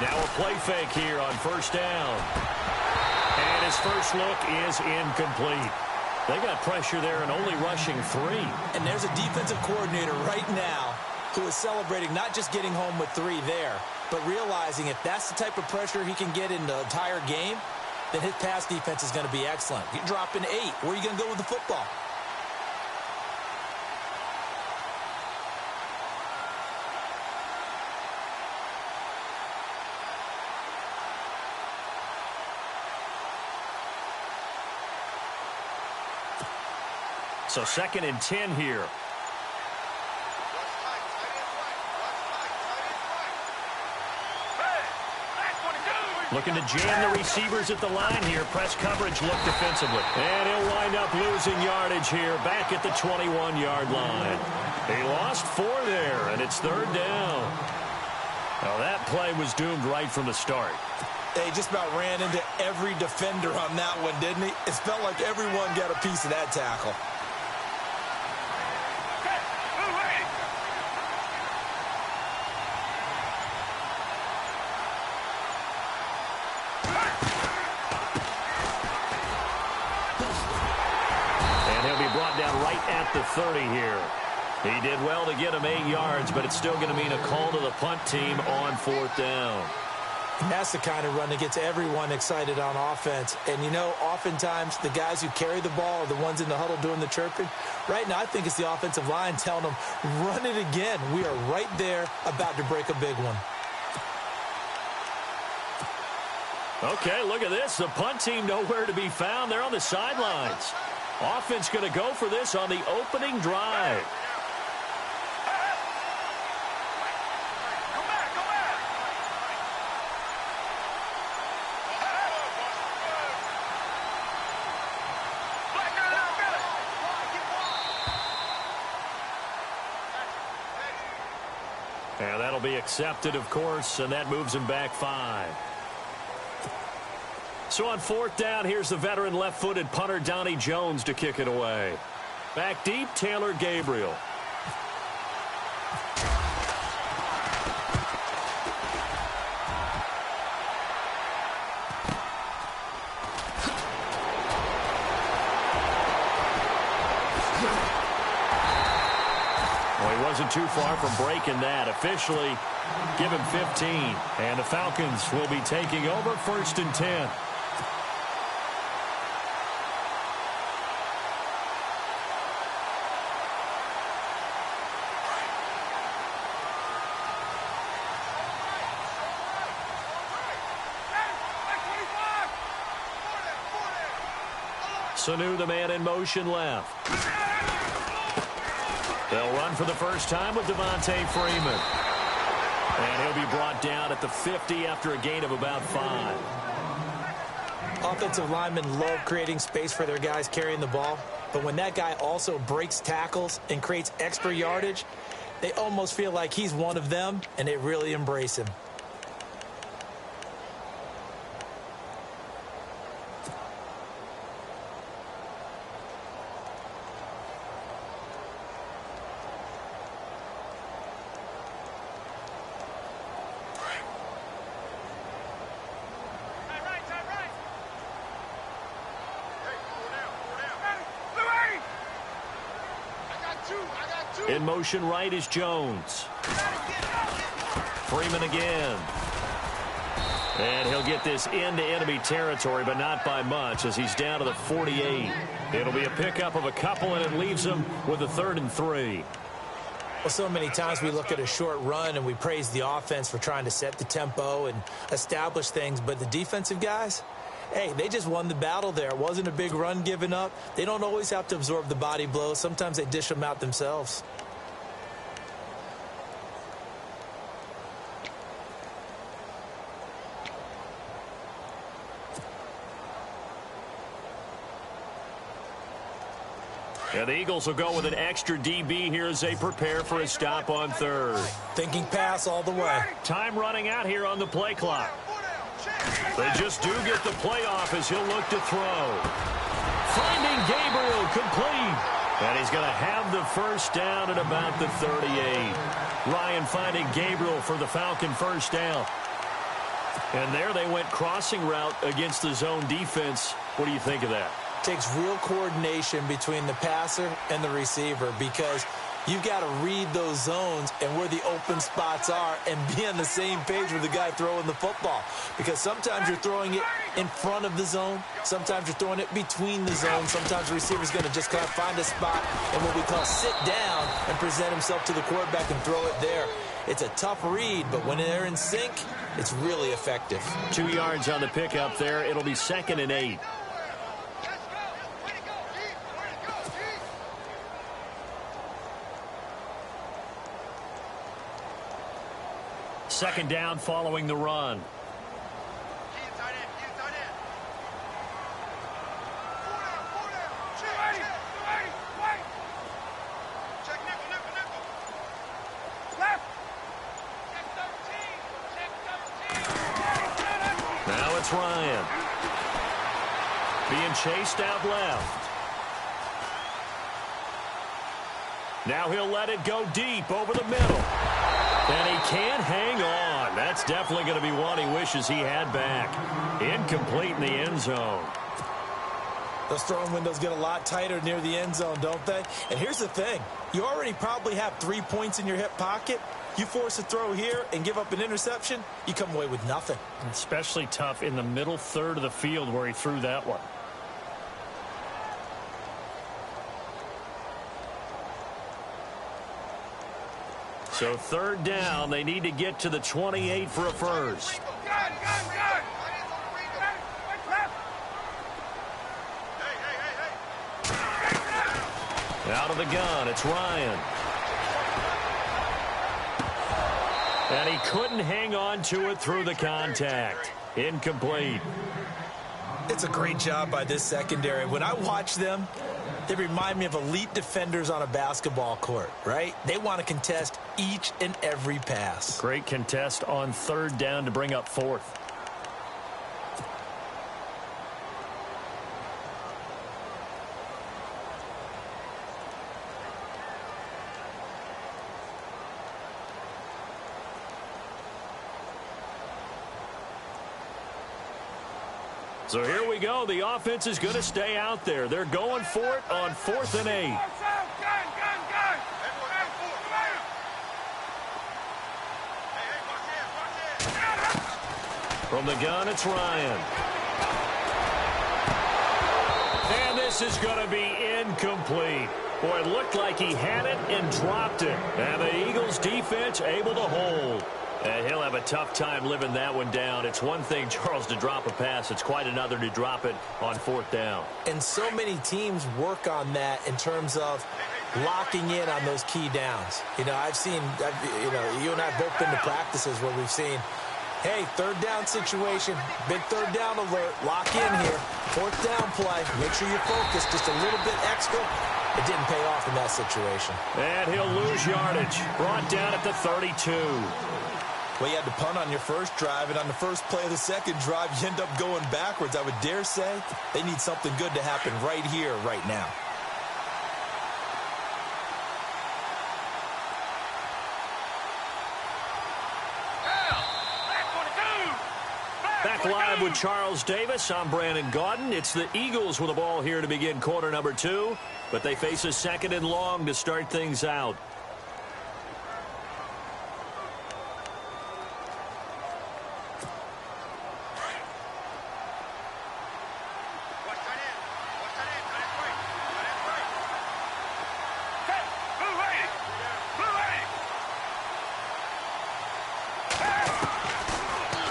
Now a play fake here on first down. And his first look is incomplete. They got pressure there and only rushing 3. And there's a defensive coordinator right now who is celebrating not just getting home with 3 there, but realizing if that's the type of pressure he can get in the entire game, then his pass defense is going to be excellent. You're dropping 8. Where are you going to go with the football? So 2nd and 10 here. Looking to jam the receivers at the line here. Press coverage look defensively. And he'll wind up losing yardage here back at the 21-yard line. He lost 4 there, and it's 3rd down. Now that play was doomed right from the start. They just about ran into every defender on that one, didn't he? It felt like everyone got a piece of that tackle. At the 30 here. He did well to get him 8 yards, but it's still going to mean a call to the punt team on 4th down. And that's the kind of run that gets everyone excited on offense. And, you know, oftentimes the guys who carry the ball are the ones in the huddle doing the chirping. Right now, I think it's the offensive line telling them, run it again. We are right there about to break a big one. Okay, look at this. The punt team nowhere to be found. They're on the sidelines. Offense going to go for this on the opening drive. And that'll be accepted, of course, and that moves him back 5. So on 4th down, here's the veteran left-footed punter Donnie Jones to kick it away. Back deep, Taylor Gabriel. Well, he wasn't too far from breaking that. Officially, give him 15. And the Falcons will be taking over 1st and 10. Sanu, the man in motion left. They'll run for the first time with Devontae Freeman. And he'll be brought down at the 50 after a gain of about 5. Offensive linemen love creating space for their guys carrying the ball. But when that guy also breaks tackles and creates extra yardage, they almost feel like he's one of them, and they really embrace him. In motion right is Jones. Freeman again. And he'll get this into enemy territory, but not by much as he's down to the 48. It'll be a pickup of a couple, and it leaves him with a 3rd and 3. Well, so many times we look at a short run and we praise the offense for trying to set the tempo and establish things, but the defensive guys, hey, they just won the battle there. It wasn't a big run given up. They don't always have to absorb the body blows. Sometimes they dish them out themselves. And the Eagles will go with an extra DB here as they prepare for a stop on 3rd. Thinking pass all the way. Time running out here on the play clock. They just do get the play off as he'll look to throw. Finding Gabriel complete. And he's going to have the first down at about the 38. Ryan finding Gabriel for the Falcon first down. And there they went crossing route against the zone defense. What do you think of that? Takes real coordination between the passer and the receiver because you've got to read those zones and where the open spots are and be on the same page with the guy throwing the football. Because sometimes you're throwing it in front of the zone. Sometimes you're throwing it between the zones. Sometimes the receiver's going to just kind of find a spot and what we call sit down and present himself to the quarterback and throw it there. It's a tough read, but when they're in sync, it's really effective. 2 yards on the pickup there. It'll be 2nd and 8. Second down following the run. Now it's Ryan. Being chased out left. Now he'll let it go deep over the middle. And he can't hang on. That's definitely going to be one he wishes he had back. Incomplete in the end zone. Those throwing windows get a lot tighter near the end zone, don't they? And here's the thing. You already probably have 3 points in your hip pocket. You force a throw here and give up an interception, you come away with nothing. Especially tough in the middle third of the field where he threw that one. So 3rd down, they need to get to the 28 for a first. Out of the gun, it's Ryan. And he couldn't hang on to it through the contact. Incomplete. It's a great job by this secondary. When I watch them, they remind me of elite defenders on a basketball court, right? They want to contest each and every pass. Great contest on 3rd down to bring up 4th. So here we go. The offense is going to stay out there. They're going for it on 4th and 8. From the gun, it's Ryan. And this is going to be incomplete. Boy, it looked like he had it and dropped it. And the Eagles defense able to hold. And he'll have a tough time living that one down. It's one thing, Charles, to drop a pass. It's quite another to drop it on 4th down. And so many teams work on that in terms of locking in on those key downs. You know, you and I have both been to practices where we've seen, hey, 3rd down situation, big 3rd down alert, lock in here. 4th down play, make sure you're focused just a little bit extra. It didn't pay off in that situation. And he'll lose yardage. Brought down at the 32. Well, you had to punt on your first drive, and on the first play of the second drive, you end up going backwards. I would dare say they need something good to happen right here, right now. Back live with Charles Davis. I'm Brandon Gaudin. It's the Eagles with the ball here to begin quarter number 2, but they face a 2nd and long to start things out.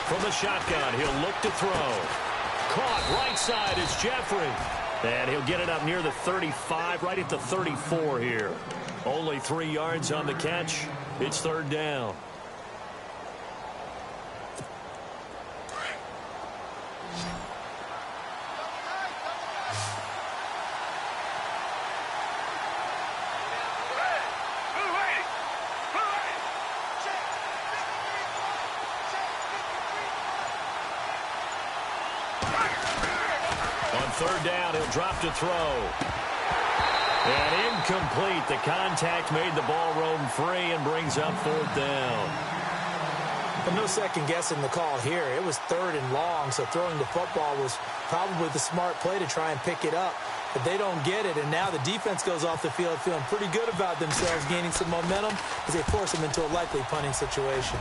From the shotgun, he'll look to throw. Caught right side is Jeffrey. And he'll get it up near the 35, right at the 34 here. Only 3 yards on the catch. It's 3rd down. On 3rd down, he'll drop to throw. And incomplete. The contact made the ball roam free and brings up 4th down. And no second guessing the call here. It was 3rd and long, so throwing the football was probably the smart play to try and pick it up. But they don't get it, and now the defense goes off the field feeling pretty good about themselves, gaining some momentum as they force them into a likely punting situation.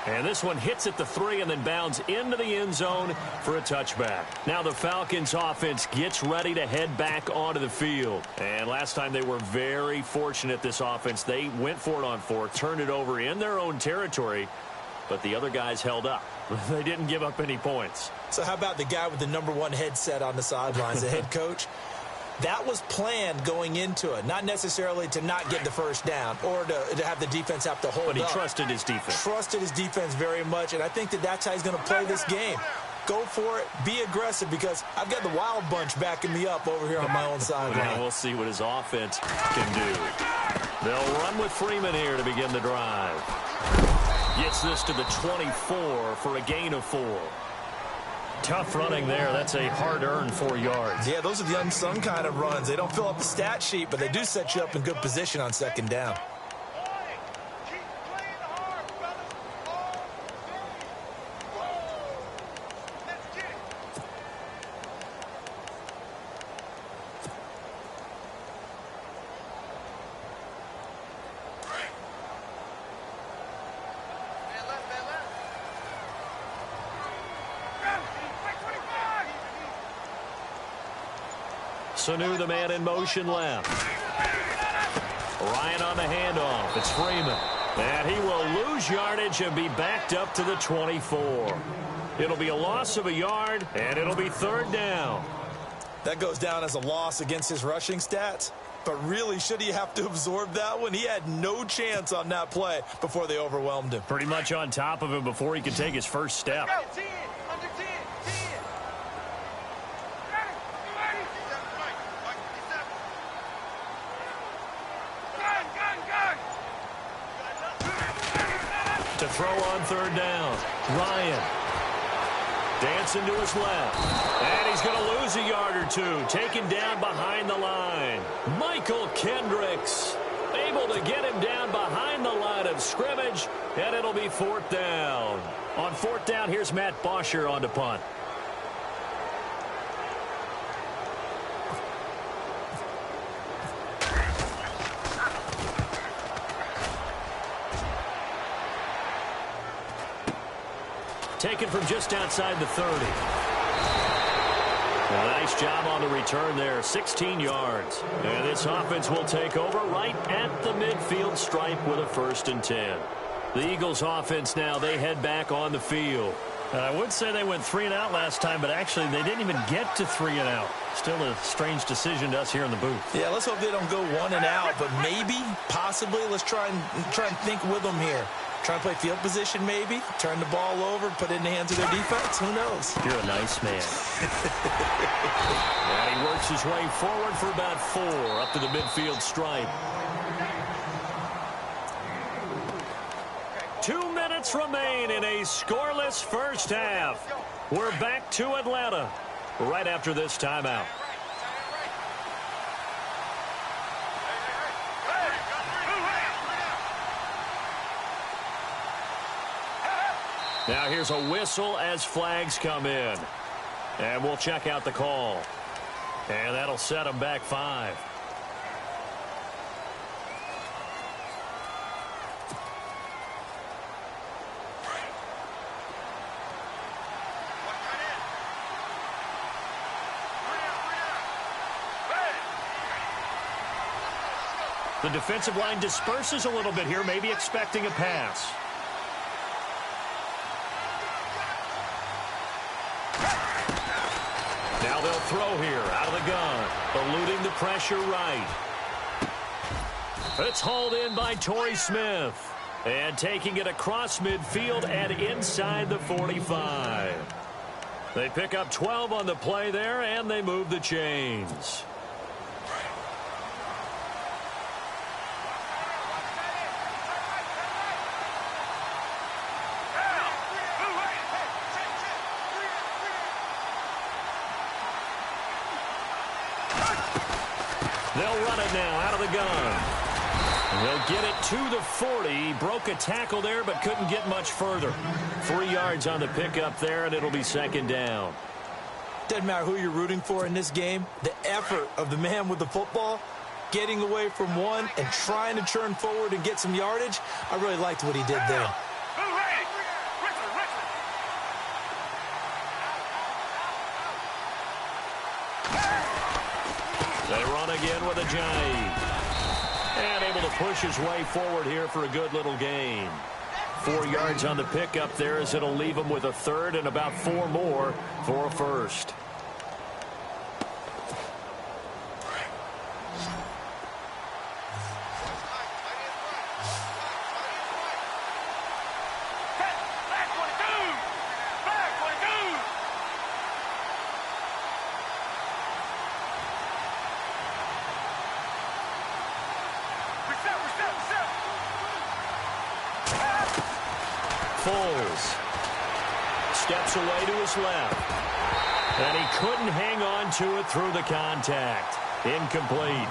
And this one hits at the 3 and then bounds into the end zone for a touchback. Now the Falcons offense gets ready to head back onto the field. And last time they were very fortunate, this offense. They went for it on 4th, turned it over in their own territory, but the other guys held up. They didn't give up any points. So how about the guy with the #1 headset on the sidelines, the head coach? That was planned going into it, not necessarily to not get the first down or to have the defense have to hold up. But he trusted his defense. Trusted his defense very much, and I think that's how he's going to play this game. Go for it. Be aggressive, because I've got the wild bunch backing me up over here on my own sideline. Yeah, we'll see what his offense can do. They'll run with Freeman here to begin the drive. Gets this to the 24 for a gain of 4. Tough running there. That's a hard-earned 4 yards. Yeah, those are the unsung kind of runs. They don't fill up the stat sheet, but they do set you up in good position on 2nd down. Sanu, the man in motion left. Ryan on the handoff. It's Freeman. And he will lose yardage and be backed up to the 24. It'll be a loss of a yard, and it'll be 3rd down. That goes down as a loss against his rushing stats. But really, should he have to absorb that one? He had no chance on that play before they overwhelmed him. Pretty much on top of him before he could take his first step. To throw on 3rd down. Ryan. Dancing to his left. And he's going to lose a yard or 2. Taken down behind the line. Michael Kendricks able to get him down behind the line of scrimmage. And it'll be 4th down. On 4th down, here's Matt Bosher on to punt. Taken from just outside the 30. A nice job on the return there, 16 yards. And this offense will take over right at the midfield stripe with a 1st and 10. The Eagles offense now, they head back on the field. And I would say they went 3 and out last time, but actually they didn't even get to 3 and out. Still a strange decision to us here in the booth. Yeah, let's hope they don't go 1 and out, but maybe, possibly, let's try and think with them here. Try and play field position maybe. Turn the ball over, put it in the hands of their defense. Who knows? You're a nice man. And he works his way forward for about 4 up to the midfield stripe. 2 minutes remain in a scoreless first half. We're back to Atlanta right after this timeout. Now here's a whistle as flags come in. And we'll check out the call. And that'll set them back 5. The defensive line disperses a little bit here, maybe expecting a pass. Now they'll throw here out of the gun, eluding the pressure right. It's hauled in by Torrey Smith. And taking it across midfield and inside the 45. They pick up 12 on the play there, and they move the chains. They'll run it now out of the gun. He'll get it to the 40. Broke a tackle there, but couldn't get much further. 3 yards on the pickup there, and it'll be second down. Doesn't matter who you're rooting for in this game. The effort of the man with the football, getting away from one and trying to turn forward and get some yardage, I really liked what he did there. They run again with a jive. And able to push his way forward here for a good little gain. 4 yards on the pickup there as it'll leave him with a third and about 4 more for a first. Steps away to his left. And he couldn't hang on to it through the contact. Incomplete.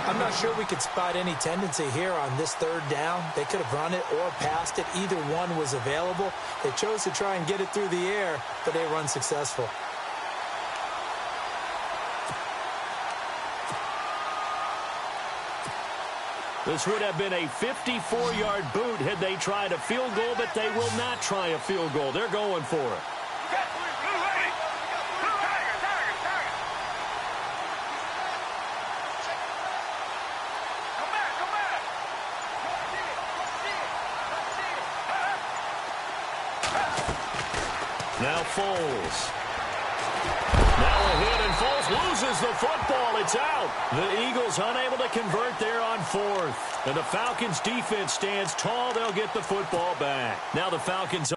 I'm not sure we could spot any tendency here on this third down. They could have run it or passed it. Either one was available. They chose to try and get it through the air, but they were unsuccessful. This would have been a 54-yard boot had they tried a field goal, but they will not try a field goal. They're going for it. Now Foles. Now a hit, and Foles loses the football. It's out. The Eagles unable to convert there on fourth. And the Falcons' defense stands tall. They'll get the football back. Now the Falcons...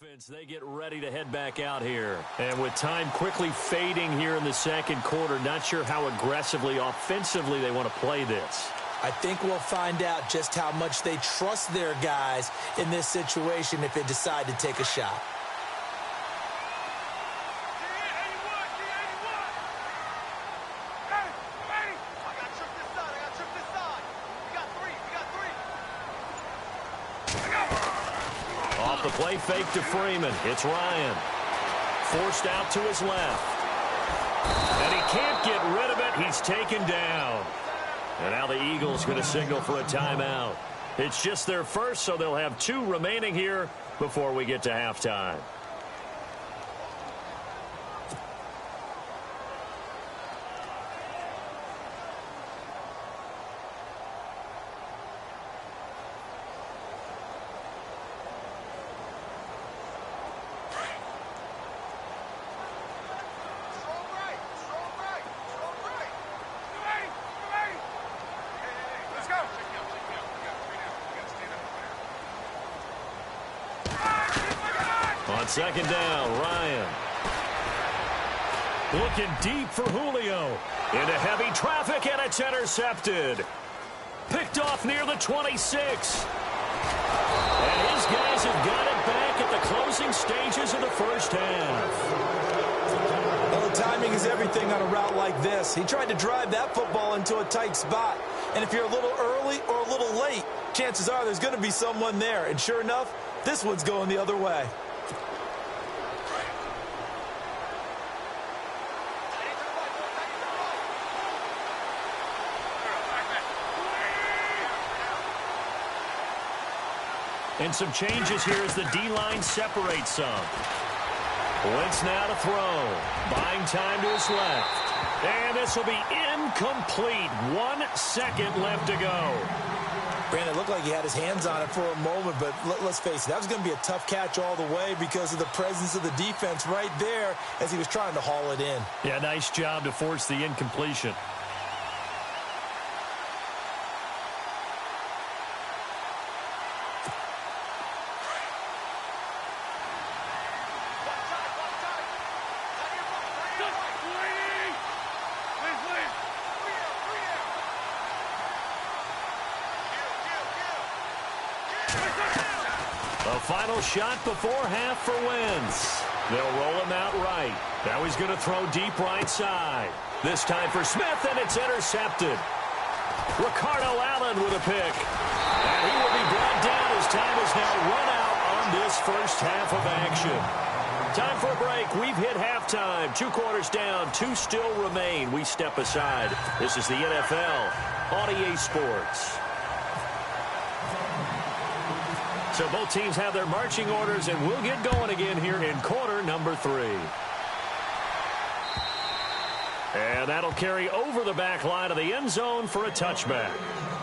offense, they get ready to head back out here. And with time quickly fading here in the second quarter, not sure how aggressively, offensively they want to play this. I think we'll find out just how much they trust their guys in this situation if they decide to take a shot. The play fake to Freeman. It's Ryan. Forced out to his left. And he can't get rid of it. He's taken down. And now the Eagles going to signal for a timeout. It's just their first, so they'll have 2 remaining here before we get to halftime. On second down, Ryan. Looking deep for Julio. Into heavy traffic, and it's intercepted. Picked off near the 26. And his guys have got it back at the closing stages of the first half. Well, the timing is everything on a route like this. He tried to drive that football into a tight spot. And if you're a little early or a little late, chances are there's going to be someone there. And sure enough, this one's going the other way. And some changes here as the D-line separates some. Wentz now to throw. Buying time to his left. And this will be incomplete. 1 second left to go. Brandon, it looked like he had his hands on it for a moment, but let's face it, that was going to be a tough catch all the way because of the presence of the defense right there as he was trying to haul it in. Yeah, nice job to force the incompletion. A final shot before half for Wentz. They'll roll him out right. Now he's going to throw deep right side. This time for Smith, and it's intercepted. Ricardo Allen with a pick. And he will be brought down as time is now run out on this first half of action. Time for a break. We've hit halftime. 2 quarters down. 2 still remain. We step aside. This is the NFL on EA Sports. So both teams have their marching orders, and we'll get going again here in quarter number 3. And that'll carry over the back line of the end zone for a touchback.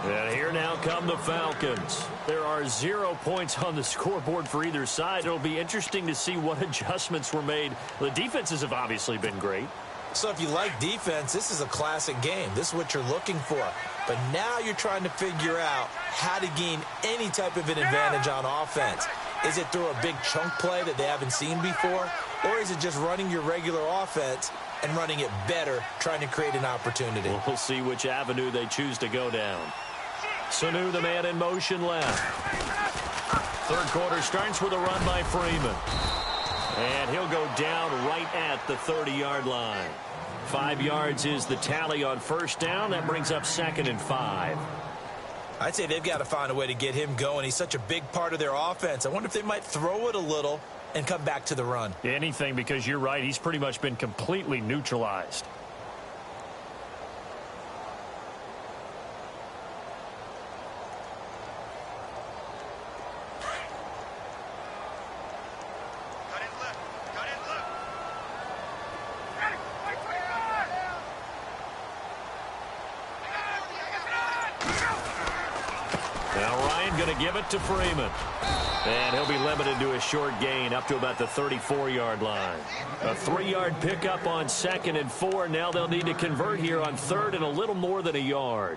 And here now come the Falcons. There are 0 points on the scoreboard for either side. It'll be interesting to see what adjustments were made. The defenses have obviously been great. So if you like defense, this is a classic game. This is what you're looking for. But now you're trying to figure out how to gain any type of an advantage on offense. Is it through a big chunk play that they haven't seen before? Or is it just running your regular offense and running it better, trying to create an opportunity? We'll see which avenue they choose to go down. Sanu, the man in motion left. Third quarter starts with a run by Freeman. And he'll go down right at the 30-yard line. 5 yards is the tally on first down. That brings up 2nd and 5. I'd say they've got to find a way to get him going. He's such a big part of their offense. I wonder if they might throw it a little and come back to the run. Anything, because you're right. He's pretty much been completely neutralized. Give it to Freeman. And he'll be limited to a short gain up to about the 34-yard line. A 3-yard pickup on 2nd and 4. Now they'll need to convert here on 3rd and a little more than a yard.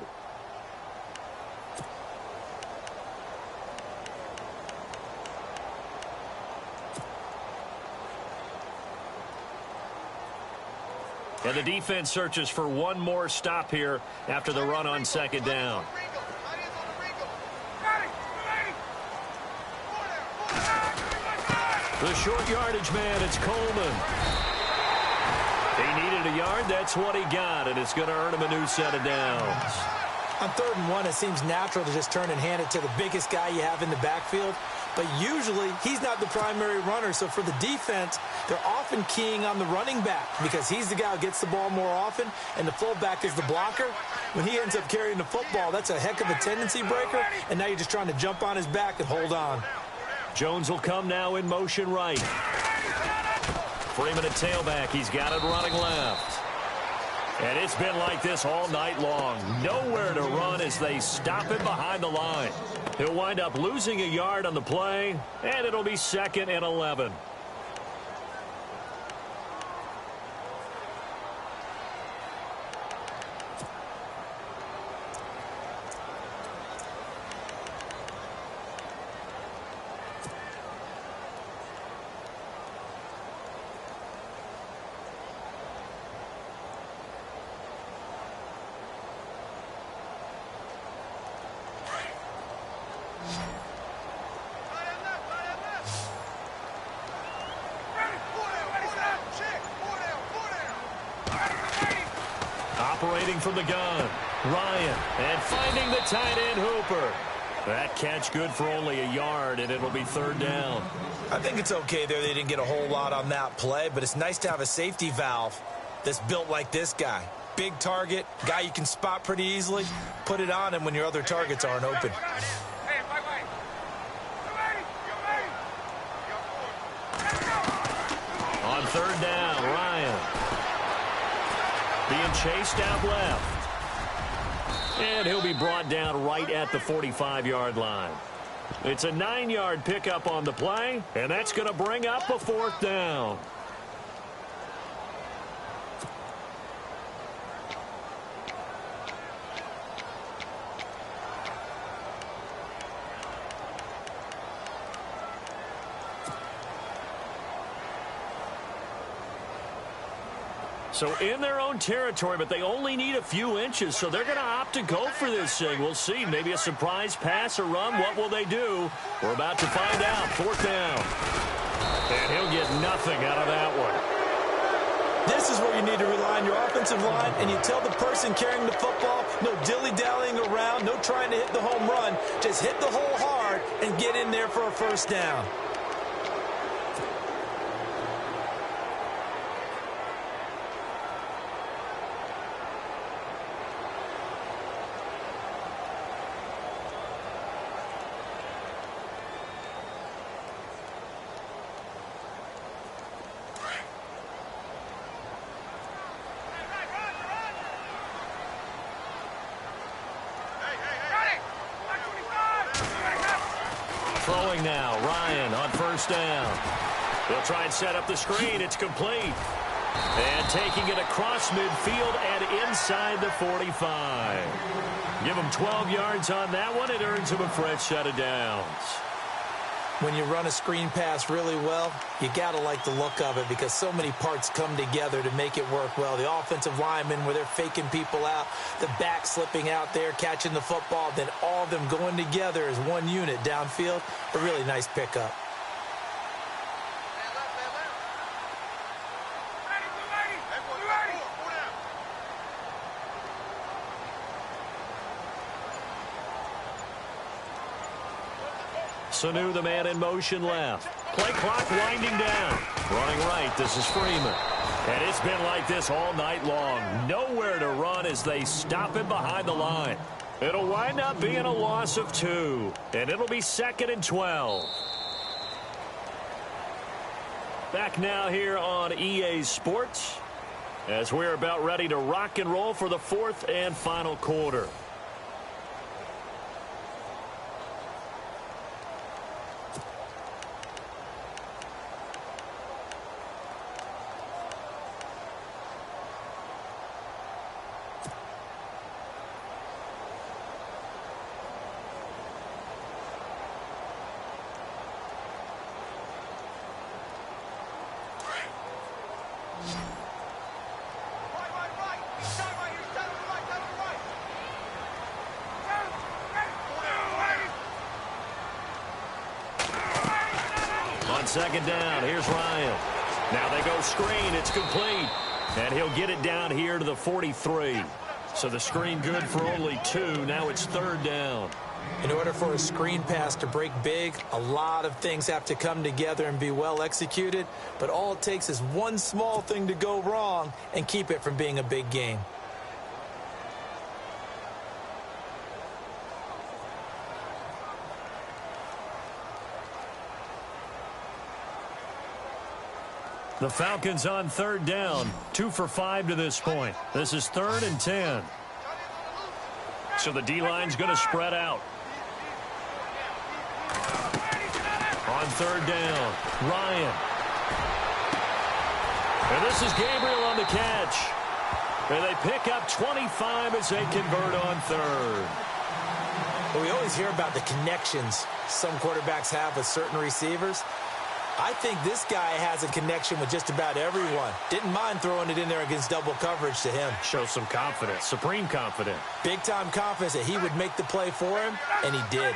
And the defense searches for one more stop here after the run on 2nd down. The short yardage man, it's Coleman. He needed a yard. That's what he got, and it's going to earn him a new set of downs. On 3rd and 1, it seems natural to just turn and hand it to the biggest guy you have in the backfield. But usually, he's not the primary runner. So for the defense, they're often keying on the running back because he's the guy who gets the ball more often, and the fullback is the blocker. When he ends up carrying the football, that's a heck of a tendency breaker, and now you're just trying to jump on his back and hold on. Jones will come now in motion right. Freeman at tailback. He's got it running left. And it's been like this all night long. Nowhere to run as they stop him behind the line. He'll wind up losing a yard on the play, and it'll be 2nd and 11. Operating from the gun, Ryan, and finding the tight end Hooper. That catch good for only a yard, and it'll be 3rd down. I think it's okay there. They didn't get a whole lot on that play, but it's nice to have a safety valve that's built like this guy. Big target, guy you can spot pretty easily. Put it on him when your other targets aren't open. On 3rd down, Ryan. Being chased out left. And he'll be brought down right at the 45-yard line. It's a 9-yard pickup on the play, and that's going to bring up a 4th down. So in their own territory, but they only need a few inches, so they're going to opt to go for this thing. We'll see. Maybe a surprise pass or run. What will they do? We're about to find out. 4th down. And he'll get nothing out of that one. This is where you need to rely on your offensive line, and you tell the person carrying the football, no dilly-dallying around, no trying to hit the home run. Just hit the hole hard and get in there for a 1st down. Throwing now, Ryan on 1st down. They'll try and set up the screen. It's complete. And taking it across midfield and inside the 45. Give them 12 yards on that one. It earns them a fresh set of downs. When you run a screen pass really well, you got to like the look of it because so many parts come together to make it work well. The offensive linemen where they're faking people out, the back slipping out there, catching the football, then all of them going together as one unit downfield. A really nice pickup. Sanu, the man in motion left. Play clock winding down. Running right, this is Freeman. And it's been like this all night long. Nowhere to run as they stop him behind the line. It'll wind up being a loss of 2. And it'll be 2nd and 12. Back now here on EA Sports as we're about ready to rock and roll for the 4th and final quarter. On 2nd down, here's Ryan. Now they go screen. It's complete. And he'll get it down here to the 43. So the screen good for only 2. Now it's 3rd down. In order for a screen pass to break big, a lot of things have to come together and be well executed. But all it takes is one small thing to go wrong and keep it from being a big game. The Falcons on 3rd down. 2 for 5 to this point. This is 3rd and 10. So the D-line's going to spread out. On 3rd down, Ryan. And this is Gabriel on the catch. And they pick up 25 as they convert on 3rd. Well, we always hear about the connections some quarterbacks have with certain receivers. I think this guy has a connection with just about everyone. Didn't mind throwing it in there against double coverage to him. Shows some confidence, supreme confidence. Big-time confidence that he would make the play for him, and he did.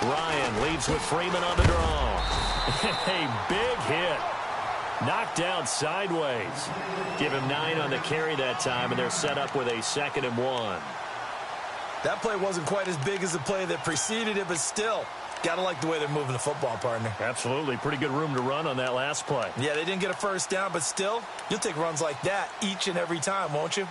Ryan leads with Freeman on the draw. A big hit. Knocked down sideways. Give him 9 on the carry that time, and they're set up with a 2nd and 1. That play wasn't quite as big as the play that preceded it, but still, got to like the way they're moving the football, partner. Absolutely. Pretty good room to run on that last play. Yeah, they didn't get a 1st down, but still, you'll take runs like that each and every time, won't you?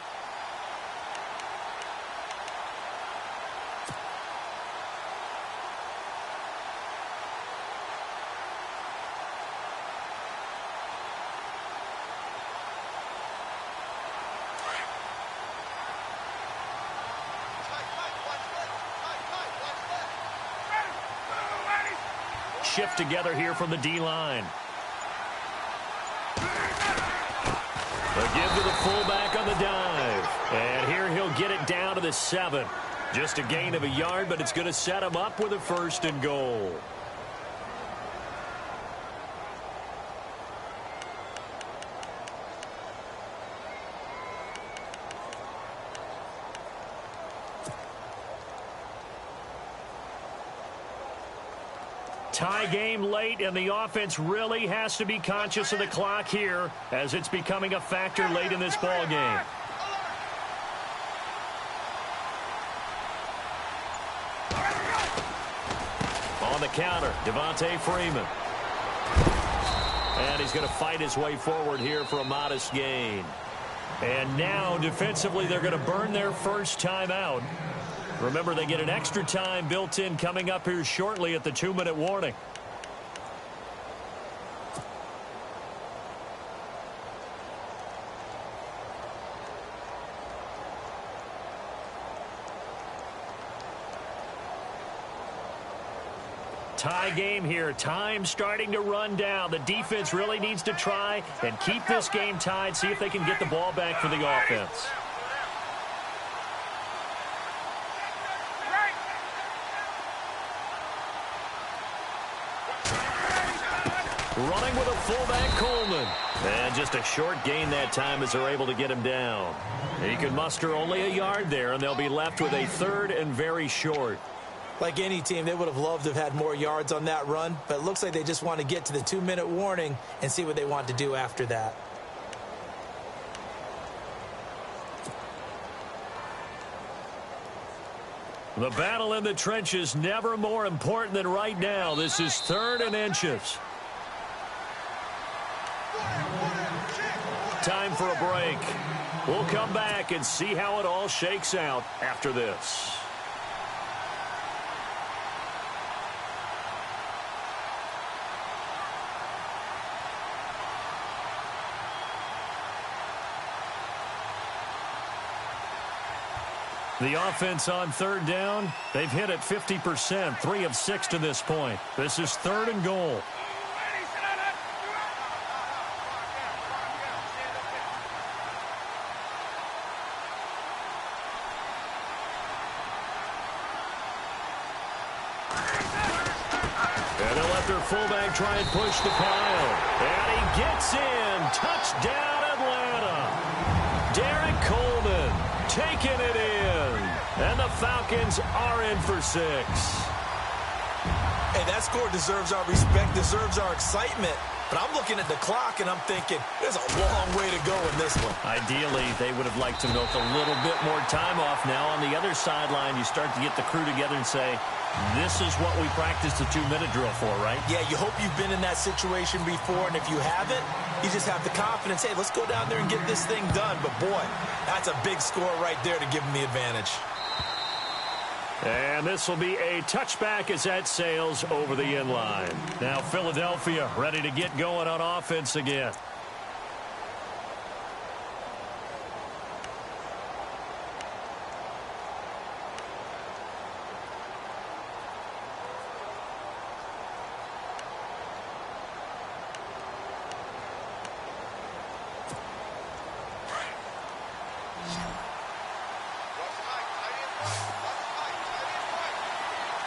Shift together here from the D-line. A give to the fullback on the dive. And here he'll get it down to the 7. Just a gain of a yard, but it's going to set him up with a 1st and goal. Tie game late, and the offense really has to be conscious of the clock here as it's becoming a factor late in this ball game. On the counter, Devontae Freeman. And he's going to fight his way forward here for a modest gain. And now, defensively, they're going to burn their first timeout. Remember, they get an extra time built in coming up here shortly at the 2-minute warning. Tie game here. Time starting to run down. The defense really needs to try and keep this game tied, see if they can get the ball back for the offense. Running with a fullback, Coleman. And just a short gain that time as they're able to get him down. He can muster only a yard there, and they'll be left with a 3rd and very short. Like any team, they would have loved to have had more yards on that run, but it looks like they just want to get to the 2-minute warning and see what they want to do after that. The battle in the trenches never more important than right now. This is 3rd and inches. Time for a break. We'll come back and see how it all shakes out after this. The offense on 3rd down, they've hit it 50%, 3 of 6 to this point. This is 3rd and goal. And they'll let their fullback try and push the pile. And he gets in. Touchdown, Atlanta. Derek Coleman taking it in. And the Falcons are in for 6. Hey, that score deserves our respect, deserves our excitement. But I'm looking at the clock, and I'm thinking, there's a long way to go in this one. Ideally, they would have liked to milk a little bit more time off. Now, on the other sideline, you start to get the crew together and say, this is what we practiced the 2-minute drill for, right? Yeah, you hope you've been in that situation before, and if you haven't, you just have the confidence, hey, let's go down there and get this thing done. But, boy, that's a big score right there to give them the advantage. And this will be a touchback as that sails over the end line. Now Philadelphia ready to get going on offense again.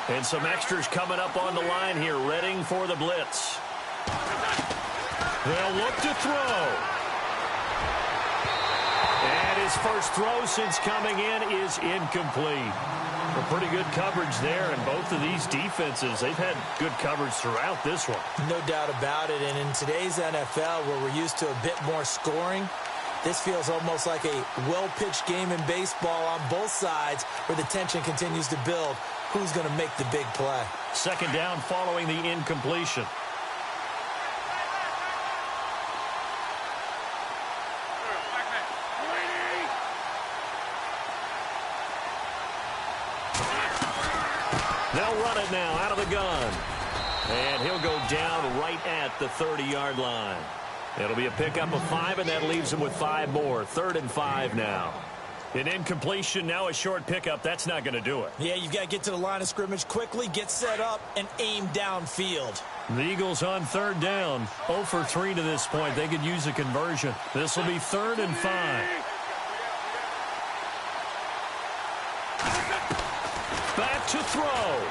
And some extras coming up on the line here, readying for the blitz. They'll look to throw. And his first throw since coming in is incomplete. A pretty good coverage there, and both of these defenses, they've had good coverage throughout this one. No doubt about it, and in today's NFL, where we're used to a bit more scoring, this feels almost like a well-pitched game in baseball on both sides where the tension continues to build. Who's going to make the big play? 2nd down following the incompletion. They'll run it now out of the gun. And he'll go down right at the 30-yard line. It'll be a pickup of 5, and that leaves him with 5 more. 3rd and 5 now. An incompletion, now a short pickup. That's not going to do it. Yeah, you've got to get to the line of scrimmage quickly, get set up, and aim downfield. The Eagles on 3rd down. 0 for 3 to this point. They could use a conversion. This will be 3rd and 5. Back to throw.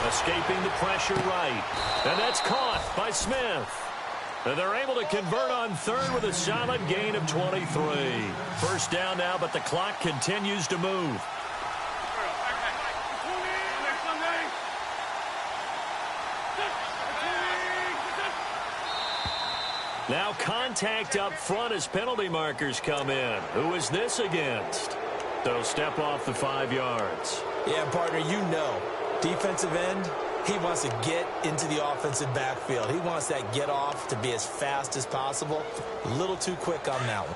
Escaping the pressure right. And that's caught by Smith. And they're able to convert on 3rd with a solid gain of 23. 1st down now, but the clock continues to move. Now contact up front as penalty markers come in. Who is this against? They'll step off the 5 yards. Yeah, partner, you know, defensive end, he wants to get into the offensive backfield. He wants that get off to be as fast as possible. A little too quick on that one.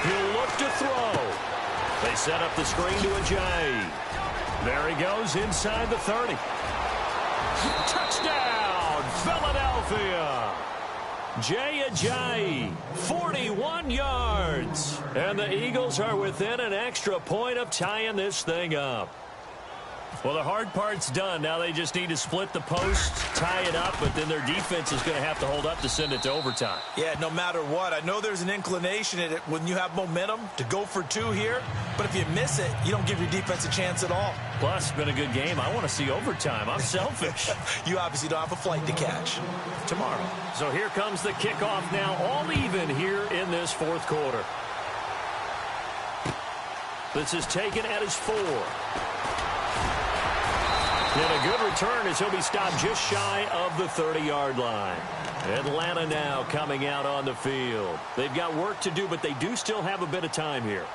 He'll look to throw. They set up the screen to Ajayi. There he goes inside the 30. Touchdown, Philadelphia. Jay Ajayi, 41 yards. And the Eagles are within an extra point of tying this thing up. Well, the hard part's done. Now they just need to split the post, tie it up, but then their defense is going to have to hold up to send it to overtime. Yeah, no matter what. I know there's an inclination in it when you have momentum to go for 2 here, but if you miss it, you don't give your defense a chance at all. Plus, it's been a good game. I want to see overtime. I'm selfish. You obviously don't have a flight to catch. Tomorrow. So here comes the kickoff now, all even here in this fourth quarter. This is taken at his 4. And a good return as he'll be stopped just shy of the 30-yard line. Atlanta now coming out on the field. They've got work to do, but they do still have a bit of time here.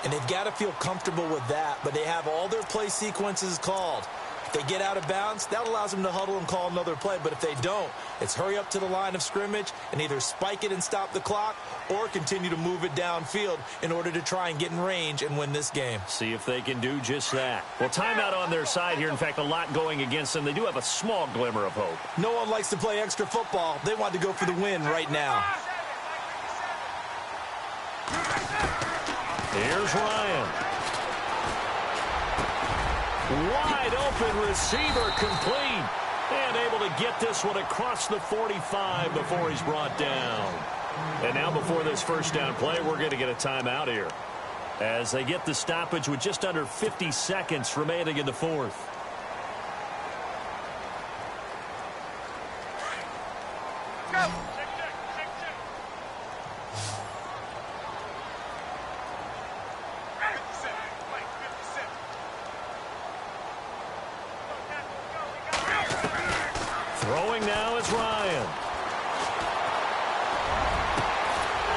And they've got to feel comfortable with that, but they have all their play sequences called. If they get out of bounds, that allows them to huddle and call another play. But if they don't, it's hurry up to the line of scrimmage and either spike it and stop the clock or continue to move it downfield in order to try and get in range and win this game. See if they can do just that. Well, timeout on their side here. In fact, a lot going against them. They do have a small glimmer of hope. No one likes to play extra football. They want to go for the win right now. Here's Ryan. Wide open receiver complete. And able to get this one across the 45 before he's brought down. And now before this first down play, we're going to get a timeout here. As they get the stoppage with just under 50 seconds remaining in the fourth. Go! Throwing now is Ryan.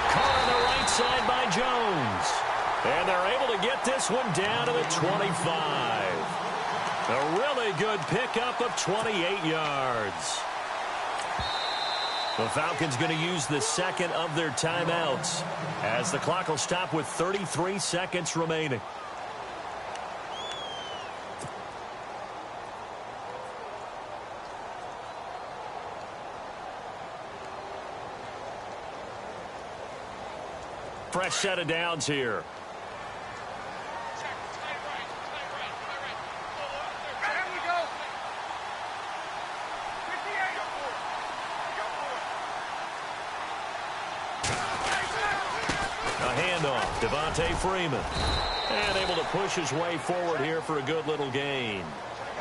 Caught on the right side by Jones. And they're able to get this one down to the 25. A really good pickup of 28 yards. The Falcons going to use the second of their timeouts as the clock will stop with 33 seconds remaining. Fresh set of downs here. A handoff, Devontae Freeman. And able to push his way forward here for a good little gain.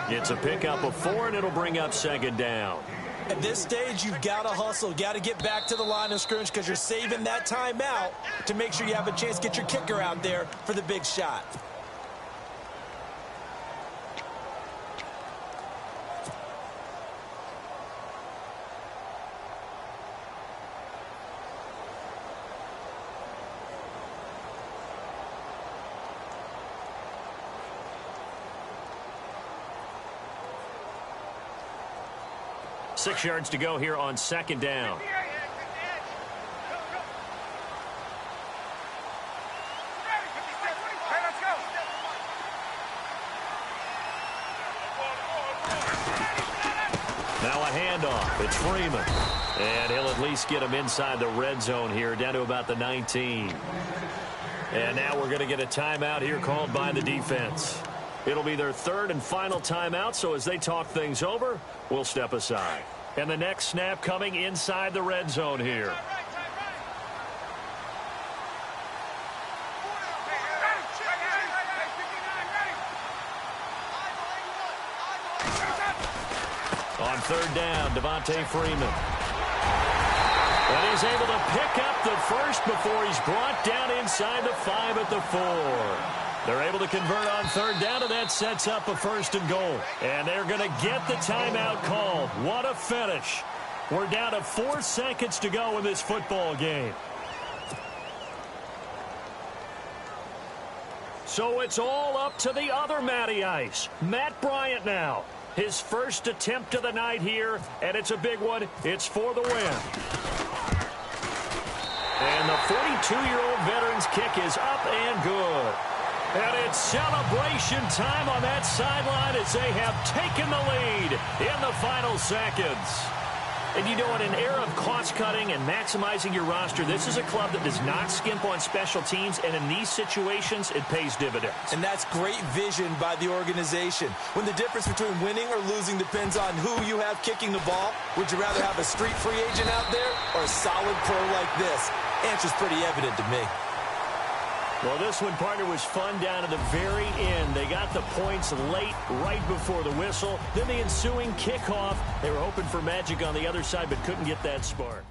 It's a pickup of 4, and it'll bring up second down. At this stage, you've got to hustle. Got to get back to the line of scrimmage because you're saving that timeout to make sure you have a chance to get your kicker out there for the big shot. Six yards to go here on second down. Now a handoff. It's Freeman. And he'll at least get him inside the red zone here, down to about the 19. And now we're going to get a timeout here called by the defense. It'll be their third and final timeout, so as they talk things over, we'll step aside. And the next snap coming inside the red zone here. On third down, Devontae Freeman. And he's able to pick up the first before he's brought down inside the 5 at the 4. They're able to convert on third down, and that sets up a 1st and goal. And they're going to get the timeout called. What a finish. We're down to 4 seconds to go in this football game. So it's all up to the other Matty Ice. Matt Bryant now. His first attempt of the night here, and it's a big one. It's for the win. And the 42-year-old veteran's kick is up and good. And it's celebration time on that sideline as they have taken the lead in the final seconds. And you know, in an era of cost-cutting and maximizing your roster, this is a club that does not skimp on special teams, and in these situations, it pays dividends. And that's great vision by the organization. When the difference between winning or losing depends on who you have kicking the ball, would you rather have a street free agent out there or a solid pro like this? Answer's pretty evident to me. Well, this one, partner, was fun down to the very end. They got the points late, right before the whistle. Then the ensuing kickoff. They were hoping for magic on the other side, but couldn't get that spark.